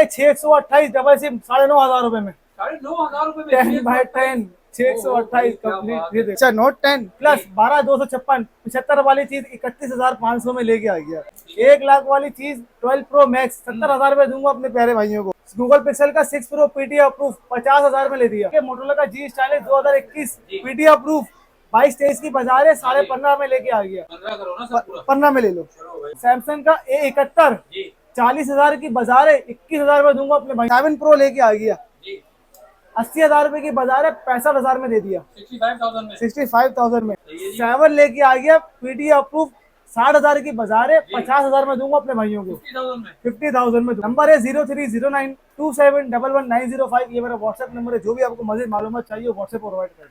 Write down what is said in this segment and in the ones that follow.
628 double SIM 9,500 रुपए में, 9,500 10 by 10 628 complete. अच्छा नोट 10 प्लस 12,256 75 वाली चीज 31,500 में लेके आ गया। 1 लाख वाली चीज 12 प्रो मैक्स 70,000 में दूंगा अपने प्यारे भाइयों को। गूगल पिक्सल का 6 प्रो पीटी अप्रूव 50,000 में ले दिया। मोटोरोला का जी स्टाइलिश 2021 पीटी अप्रूव 22-23 की बाजार है 15.5 में लेके आ गया। 15 में ले लो। सैमसंग का A71 40,000 की बाजार है 21,000 में दूंगा अपने भाई। 7 प्रो लेके आ गया 80,000 रुपए की बाजार है 65,000 में दे दिया। 65,000 में 7 लेके आ गया पीटी अप्रूव 60,000 की बाजार है 50,000 में दूंगा अपने भाइयों को। 50,000 में। नंबर है 030927119005। ये मेरा व्हाट्सएप नंबर है। जो भी आपको मजीद मालूमात चाहिए व्हाट्सएप प्रोवाइड कर दें।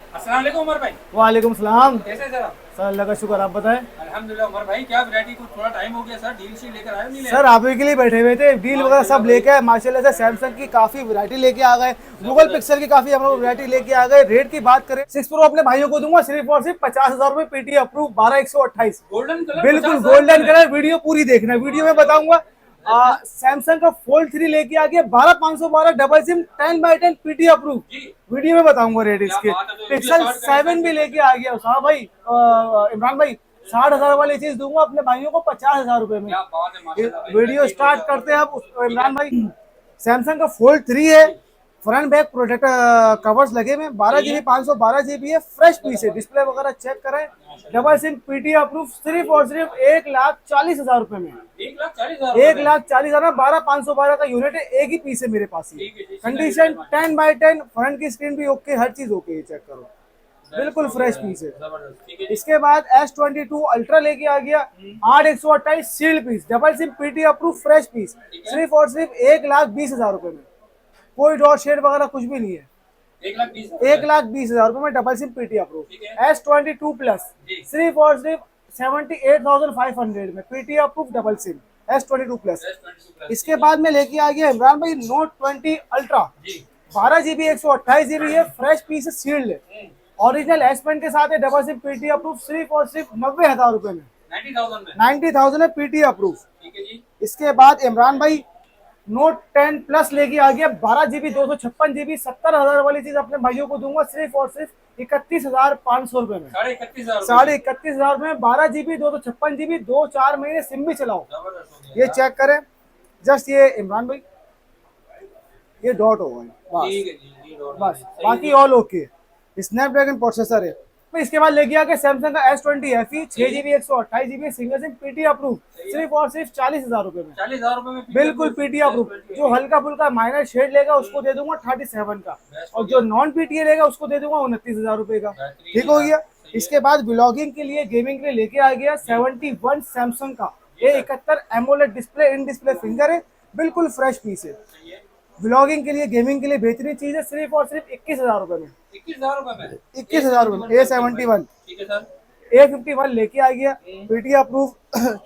अस्सलाम वालेकुम उमर भाई। वालेकुम सलाम। कैसे सर आप? सर अल्लाह का शुक्र, आप बताएं। अल्हम्दुलिल्लाह। उमर भाई क्या वैरायटी को थोड़ा टाइम हो गया सर, डील शीट लेकर आए नहीं? सर आप ही के लिए बैठे हुए थे, डील वगैरह सब लेके आए माशाल्लाह से। सैमसंग की काफी वैरायटी लेके आ गए, गूगल पिक्सल की काफी हम लोग वैरायटी लेके आ गए। रेट की बात करें 6 प्रो अपने भाइयों को दूंगा सिर्फ और सिर्फ 50,000 रुपए पीटी अप्रूव 12,128 गोल्डन कलर, बिल्कुल गोल्डन कलर। वीडियो पूरी देखना, वीडियो में बताऊंगा। सैमसंग का फोल्ड 3 लेके आ गया 12,512 double SIM 10 by 10 PT approve. Video में बताऊंगा रेट इसके। पिक्सल 7 भी लेके आ गया। हाँ भाई इमरान भाई 60,000 वाली चीज दूंगा अपने भाइयों को 50,000 रुपए में। वीडियो स्टार्ट करते हैं अब इमरान भाई। सैमसंग का फोल्ड 3 है, फ्रंट बैक प्रोटेक्ट कवर्स लगे हुए, 12 GB 512 GB है, फ्रेश पीस है। डिस्प्ले वगैरह चेक करें। डबल सिम पीटी अप्रूव सिर्फ और सिर्फ 1,40,000 रुपए में। 1,40,000 में 12,512 का यूनिट है। एक ही पीस है मेरे पास। कंडीशन 10 बाय 10, फ्रंट की स्क्रीन भी ओके, हर चीज ओके है, चेक करो बिल्कुल फ्रेश पीस है। इसके बाद S22 अल्ट्रा लेके आ गया 8,128 sealed piece, double SIM PT approve fresh piece सिर्फ और सिर्फ 1,20,000 रुपए में। कोई डॉट शेड वगैरह कुछ भी नहीं है। 1,20,000 रुपए में double SIM PT approve. S22 plus सिर्फ और सिर्फ 78,500 में PT approve double SIM S22 plus. इसके बाद में लेके आ गया इमरान भाई Note 20 अल्ट्रा 12 GB 128 GB है, फ्रेश पीस है, सील्ड है, ओरिजिनल एस पेन के साथ है, डबल सिम पीटी अप्रूव सिर्फ और सिर्फ 90,000 रुपए में। 90,000 में पीटी अप्रूव। इसके बाद इमरान भाई Note 10 प्लस लेके आ गया 12 GB 256 GB 70,000 वाली चीज अपने भाइयों को दूंगा सिर्फ और सिर्फ 31,500 रुपए में। 31,500 में 12 GB 256 GB 2-4 महीने सिम भी चलाओ। ये चेक करें जस्ट। ये इमरान भाई ये डॉट होगा बस, बाकी ऑल ओके। स्नैपड्रैगन प्रोसेसर है। फिर इसके बाद लेके आ गया सैमसंग का S20 FE 6 GB 128 GB single SIM PT approve सिर्फ और सिर्फ 40,000 रुपए में। 40,000 रुपए में बिल्कुल पीटी अप्रूव। जो हल्का फुल्का माइनर शेड लेगा उसको दे दूंगा 37 का, और जो नॉन पीटीए लेगा उसको दे दूंगा 29,000 रुपए का। ठीक हो गया। इसके बाद ब्लॉगिंग के लिए, गेमिंग के लिए लेके आ गया 71 सैमसंग का A71 एमोलेड डिस्प्ले, इन डिस्प्ले फिंगर है, बिल्कुल फ्रेश पीस है। ब्लॉगिंग के लिए, गेमिंग के लिए बेहतरीन चीज है, सिर्फ और सिर्फ 21,000 रुपए में। 21,000 रुपए में 21,000 रुपए में A71। ठीक है सर। A51 लेके आ गया PT approve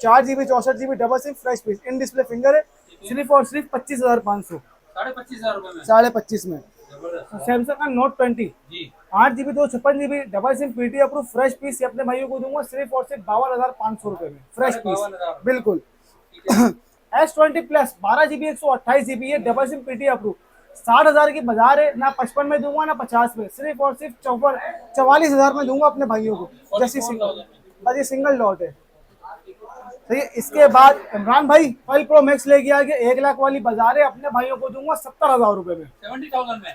4 GB 64 GB double SIM fresh piece, in display finger है, सिर्फ और सिर्फ 25,500। 25,500 रुपए में। 25,500 में। सैमसंग का Note 20 8 GB 256 GB double SIM PT approve fresh piece अपने भाइयों को दूंगा सिर्फ और सिर्फ 52,500 रुपए में, फ्रेश पीस बिल्कुल। S20 प्लस 12 GB 128 GB है, डबल सिम पीटी अप्रूव 60,000 की बाजार है। ना 55 में दूंगा ना 50 में, सिर्फ और सिर्फ 44,000 में दूंगा अपने भाइयों को। जैसी सिंगल, बस ये सिंगल डॉट है। सही है। इसके बाद इमरान भाई 12 प्रो मैक्स लेके आ गया 1 लाख वाली बाजार है, अपने भाइयों को दूंगा 70,000 रुपए में।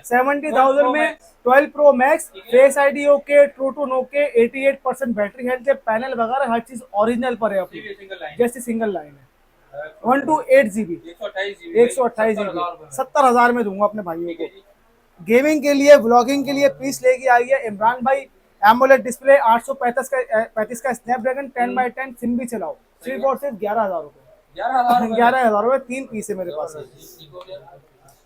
70,000 में 12 Pro Max, face ID okay, true tone okay, 88% battery health है, पैनल वगैरह हर चीज ओरिजिनल पर है अपनी, जैसी सिंगल लाइन है। 128 GB 128 GB 70,000 में दूंगा अपने भाइयों को। गेमिंग के लिए, व्लॉगिंग के लिए पीस लेके आई है इमरान भाई एमोलेड डिस्प्ले 835 का स्नैपड्रैगन 10 बाय 10 सिम भी चलाओ, सिर्फ और सिर्फ 11,000 रुपए। 11,000 रुपए 3 पीस है मेरे पास।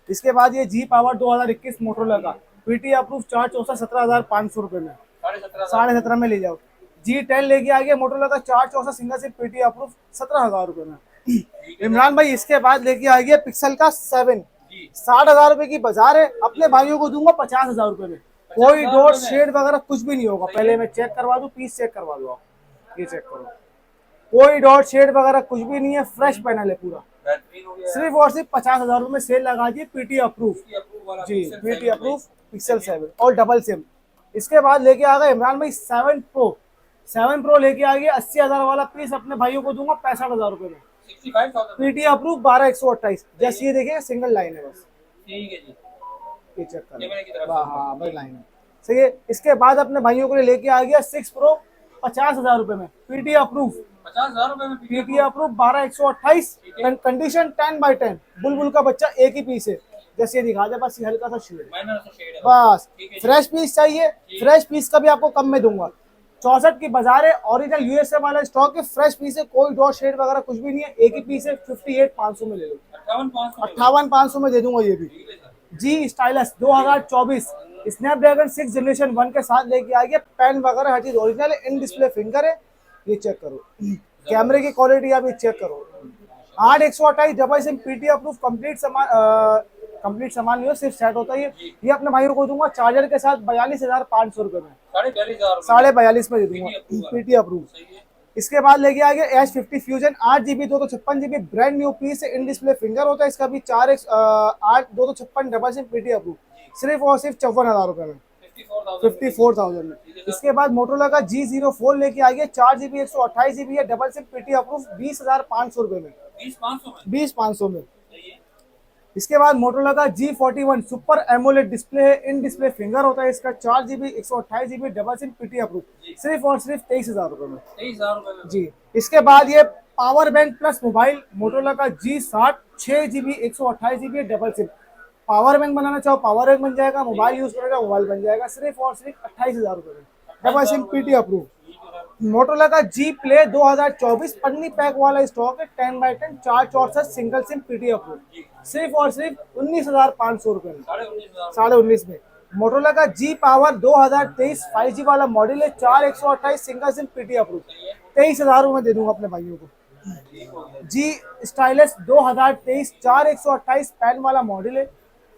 इसके बाद ये जी पावर 2021 मोटरोला का पीटी अप्रूव 464 17,500 रुपए में, 17.5 में ले जाओ। G10 लेके आ गया मोटरोला का 464 सिंगल सिम पीटी अप्रूव 17,000 रुपए में। इमरान भाई इसके बाद लेके आ गया पिक्सल का 7 60,000 रुपए की बाजार है, अपने भाइयों को दूंगा 50,000 रुपए में। कोई डॉट शेड वगैरह कुछ भी नहीं होगा। पहले मैं चेक करवा दूं, पीस चेक करवा दो आप, ये चेक करो, कोई डॉट शेड वगैरह कुछ भी नहीं है, फ्रेश पैनल है पूरा, बेहतरीन हो गया सिर्फ और सिर्फ 50,000 रुपए में सेल लगा दी, पीटी अप्रूव। अप्रूव वाला जी, Pixel पीटी 7 अप्रूव पिक्सल 7 और डबल सिम। इसके बाद लेके आ गए इमरान भाई 7 प्रो लेके आ गए 80,000 वाला पीस अपने भाइयों को दूंगा 65,000 रुपए में। 65,000 पीटी अप्रूव 12/128, जैसे ये देखिए सिंगल लाइन है बस, ठीक है जी। ये चेक कर कैमरे की तरफ लो। हाँ बस लाइन है, सही है। इसके बाद अपने भाइयों के लिए लेके आ गया 6 प्रो 50,000 रुपए में, पीटी अप्रूव। 50,000 रुपए में पीटी अप्रूव 12/128, कंडीशन 10/10, बुलबुल का बच्चा एक ही पीस है, जैसे ये दिखा दे बस, ये हल्का सा शेड माइनर सा शेड है बस। ठीक है जी। फ्रेश पीस चाहिए, फ्रेश पीस का भी आपको कम में दूंगा। 64 की बाजार है, ओरिजिनल यूएसए वाला स्टॉक है, फ्रेश पीस है, कोई डॉट शेड वगैरह कुछ भी नहीं है, एक ही पीस है। 58,500 में ले लो, 58,500 58,500 में दे दूंगा ये भी। ठीक है सर। जी स्टाइलस 2024 स्नैपड्रैगन 6 जनरेशन 1 के साथ लेके आ गया, पेन वगैरह हर चीज ओरिजिनल है, इन डिस्प्ले फिंगर है, ये चेक करो। कैमरे की क्वालिटी आप ये चेक करो। 8/128 double SIM PT approve, complete सामान नहीं हो, सिर्फ सेट होता है ये अपने भाइयों को दूंगा चार्जर के साथ 42,500 रुपए में, 42,500 42,500 में दे दूंगा, पीटी अप्रूव। सही है। इसके बाद लेके आ गया H50 fusion 8GB 256GB, brand new piece है, इन डिस्प्ले फिंगर होता है, इसका भी 4x8 256 double SIM PT approve, सिर्फ और सिर्फ 54,000 रुपए में, 54,000 में। इसके बाद मोटोरोला का G04 लेके आ गया 4GB 128GB है, डबल सिम पीटी अप्रूव 20,500 रुपए में, 20,500 में। सही है। इसके बाद मोटोरोला का G41 सुपर एमोलेड डिस्प्ले है, इन डिस्प्ले फिंगर होता है, इसका 4GB 128GB double SIM PT approve, सिर्फ और सिर्फ 23,000 रुपए में। 23,000 रुपए में जी। इसके बाद ये power bank plus mobile Motorola का G60 6GB 128GB double SIM, power bank बनाना चाहो पावर बैंक बन जाएगा, मोबाइल यूज करेगा मोबाइल बन जाएगा, सिर्फ और सिर्फ 28,000 रुपए में, double SIM PT approve. Motorola का G प्ले 2024 पन्नी पैक वाला स्टॉक है, 10/10 464 सिंगल सिम पीटी अप्रूव, सिर्फ और सिर्फ 19,500 रुपए में, 19,500 में। मोटोरोला का G पावर 2023 5G वाला मॉडल है, 4/128 सिंगल सिम पीटी अप्रूव, 23,000 रुपए में दे दूंगा अपने भाइयों को। जी स्टाइलस 2023 4/128 पैन वाला मॉडल है,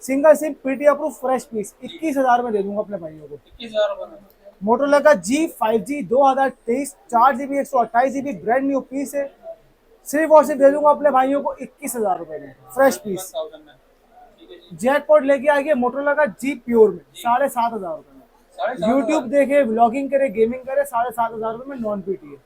single SIM PT approve, fresh piece, 21,000 में दे दूंगा अपने भाइयों को। 21,000 रुपए में। मोटोरोला का G5G 2023 4GB 128GB brand new piece है, सिर्फ और सिर्फ दे दूंगा अपने भाइयों को 21,000 रुपए में, फ्रेश पीस। 21,000 में। ठीक है जी। जैकपॉट लेके आ गया मोटोरोला का G प्योर में 7,500 रुपए में, 7,500 यूट्यूब देखे व्लॉगिंग करे गेमिंग करे 7,500 रुपए में, नॉन पीटी है।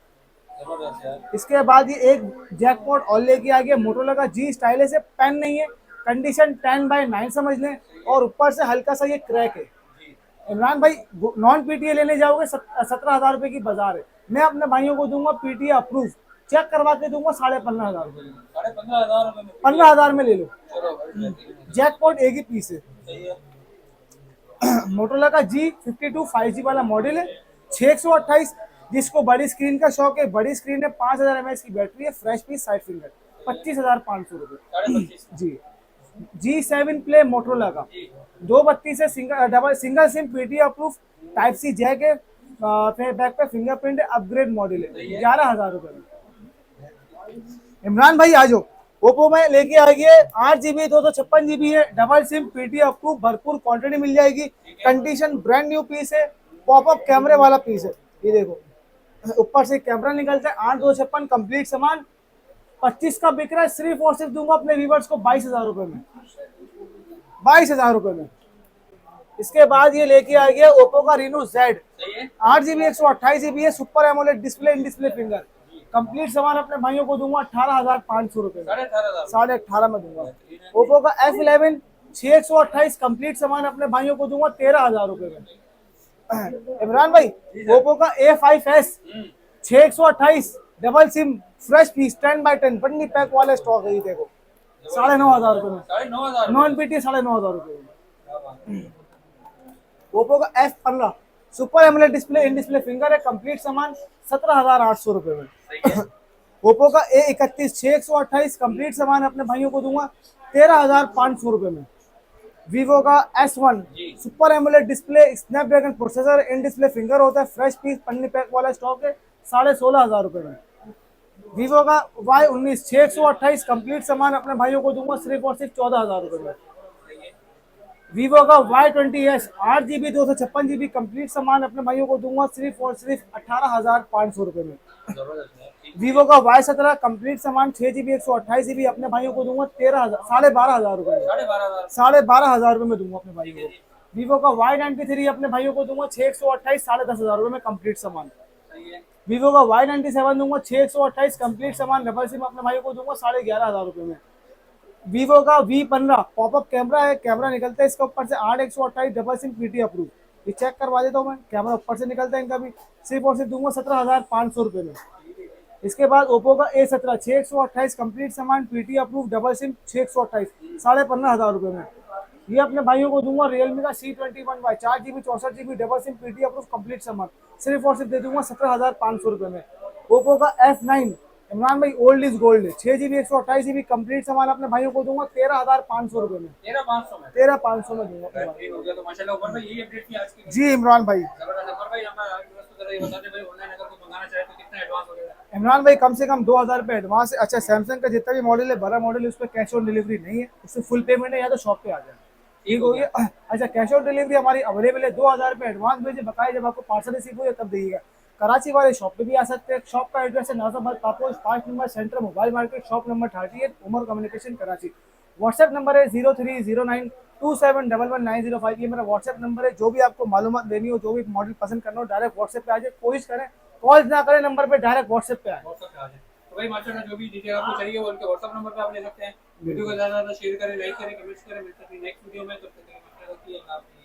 जबरदस्त यार। इसके बाद ये एक जैकपॉट और लेके आ गया मोटोरोला का G स्टाइलस है, पेन नहीं है, कंडीशन 10/9 समझ लें, और ऊपर से हल्का सा ये क्रैक है। इमरान भाई नॉन पीटीए लेने जाओगे 17,000 रुपए की बाजार है, मैं अपने भाइयों को दूंगा पीटीए अप्रूव, चेक करवा के दूंगा 15,500 रुपए में, 15,500 रुपए में। 15,000 में ले लो। चलो भाई बेहतरीन। जैकपॉट एक ही पीस है। सही है। मोटोरोला का G52 5G वाला मॉडल है, 628, जिसको बड़ी स्क्रीन का शौक है, बड़ी स्क्रीन है, 5,000 mAh की बैटरी है, फ्रेश पीस साइड फिंगर, 25,500 रुपए। 25,500 जी। G7 प्ले मोटोरोला का 232 से single SIM PT approve, type C jack है, फिर बैक पे फिंगरप्रिंट है, अपग्रेड मॉडल है, 11,000 रुपए में। इमरान भाई आ जाओ, ओप्पो में लेके आ गए 8GB 256GB है, डबल सिम पीटी अप्रूव, भरपूर क्वांटिटी मिल जाएगी, कंडीशन ब्रांड न्यू पीस है, पॉपअप कैमरे वाला पीस है, ये देखो ऊपर से कैमरा निकलता है, 8/256 कंप्लीट सामान, 25 का बिक रहा है, सिर्फ और सिर्फ दूंगा अपने व्यूवर्स को 22,000 रुपए में, 22,000 रुपए में। इसके बाद ये लेके आ गया ओप्पो का Reno Z, सही है। 8GB 128GB है, सुपर एमोलेड डिस्प्ले, इन डिस्प्ले फिंगर, कंप्लीट सामान अपने भाइयों को दूंगा 18,500 रुपए में, 18,500 18,500 में दूंगा। ओप्पो का F11 6/128 कंप्लीट सामान अपने भाइयों को दूंगा 13,000 रुपए में। इमरान भाई ओप्पो का A5s 6/128 double SIM, fresh piece, 10/10 पन्नी पैक वाला स्टॉक है, ये देखो 9,500 रुपए में, 9,500 नॉन पीटी 9,500 रुपए में। ओप्पो का F15 सुपर एमोलेड डिस्प्ले, इन डिस्प्ले फिंगर है, कंप्लीट सामान 17,800 रुपए में। सही है। ओप्पो का A31 6/128 कंप्लीट सामान अपने भाइयों को दूंगा 13,500 रुपए में। वीवो का S1 super AMOLED display, Snapdragon processor, इन डिस्प्ले फिंगर होता है, फ्रेश पीस, पन्नी पैक वाला स्टॉक है, 16,500 रुपए में। वीवो का Y19 6/128 कंप्लीट सामान अपने भाइयों को दूंगा सिर्फ और सिर्फ 14,000 रुपए में। वीवो का Y20s 8GB 256GB कंप्लीट सामान अपने भाइयों को दूंगा सिर्फ और सिर्फ 18,500 रुपए में। जबरदस्त है। वीवो का Y17 कंप्लीट सामान 6 GB 128 GB अपने भाइयों को दूंगा 12,500 रुपए में। 12,500। 12,500 रुपए में दूंगा अपने भाइयों को। वीवो का Y93 अपने भाइयों को दूंगा 6 128 10,500 रुपए में कंप्लीट सामान। सही है। वीवो का Y97 दूंगा 6 128 कंप्लीट सामान डबल सिम अपने भाइयों को दूंगा 11,500 रुपए में। वीवो का V15 पॉपअप कैमरा है, कैमरा निकलता है इसके ऊपर से 8 128 डबल सिम पीटी अप्रूव। ये चेक करवा देता हूँ मैं, कैमरा ऊपर से निकलता है इनका भी। सिर्फ और सिर्फ दूंगा 17,500 रुपए में। इसके बाद ओप्पो का A17 6 128 कंप्लीट सामान पीटी अप्रूव डबल सिम 6 128 15,500 रुपए में। ये अपने भाइयों को दूंगा रियलमी का C21Y 4 GB 64 GB double SIM PT approve complete सामान सिर्फ और सिर्फ दे दूंगा 17,500 रुपए में। ओप्पो का F9 इमरान भाई old is gold 6 GB 128 GB complete सामान अपने भाइयों को दूंगा 13,500 रुपए में। 13,500 में। 13,500 में दूंगा अपने बेहतरीन हो गया। तो माशाल्लाह उमर भाई यही अपडेट थी आज की। जी इमरान भाई। जबरदस्त। उमर भाई हमारा जरा ये बता दें भाई, ऑनलाइन अगर कोई मंगाना चाहे तो कितना एडवांस वगैरह? इमरान भाई कम से कम 2,000 रुपये एडवांस है। अच्छा सैमसंग का जितना भी मॉडल है बड़ा मॉडल है उस पर कैश ऑन डिलीवरी नहीं है, उससे फुल पेमेंट है या तो शॉप पे आ जाए। ठीक हो गया। अच्छा कैश ऑन डिलीवरी हमारी अवेलेबल है। 2,000 रुपये एडवांस भेजे, बकाया जब आपको पार्सल रिसीव हो तब दीजिएगा। कराची वाले शॉप पे भी आ सकते हैं। शॉप का एड्रेस है Nazimabad Paposh 5 number centre mobile market shop number 38 Umar communication Karachi. WhatsApp number है 030927119005। ये मेरा व्हाट्सएप नंबर है। जो भी आपको मालूमात देनी हो, जो भी मॉडल पसंद करना हो डायरेक्ट व्हाट्सएप पे आ जाए। कोशिश करें कॉल ना करें, नंबर पे डायरेक्ट व्हाट्सएप पे आए। व्हाट्सएप पे आ जाए। तो भाई माशाल्लाह जो भी डिटेल आपको चाहिए वो उनके व्हाट्सएप नंबर पे आप ले सकते हैं। वीडियो को ज़्यादा से ज़्यादा शेयर करें, लाइक करें, कमेंट्स करें। मिलते हैं नेक्स्ट वीडियो में। तब तक के लिए माशाल्लाह की अल्लाह हाफ़िज़।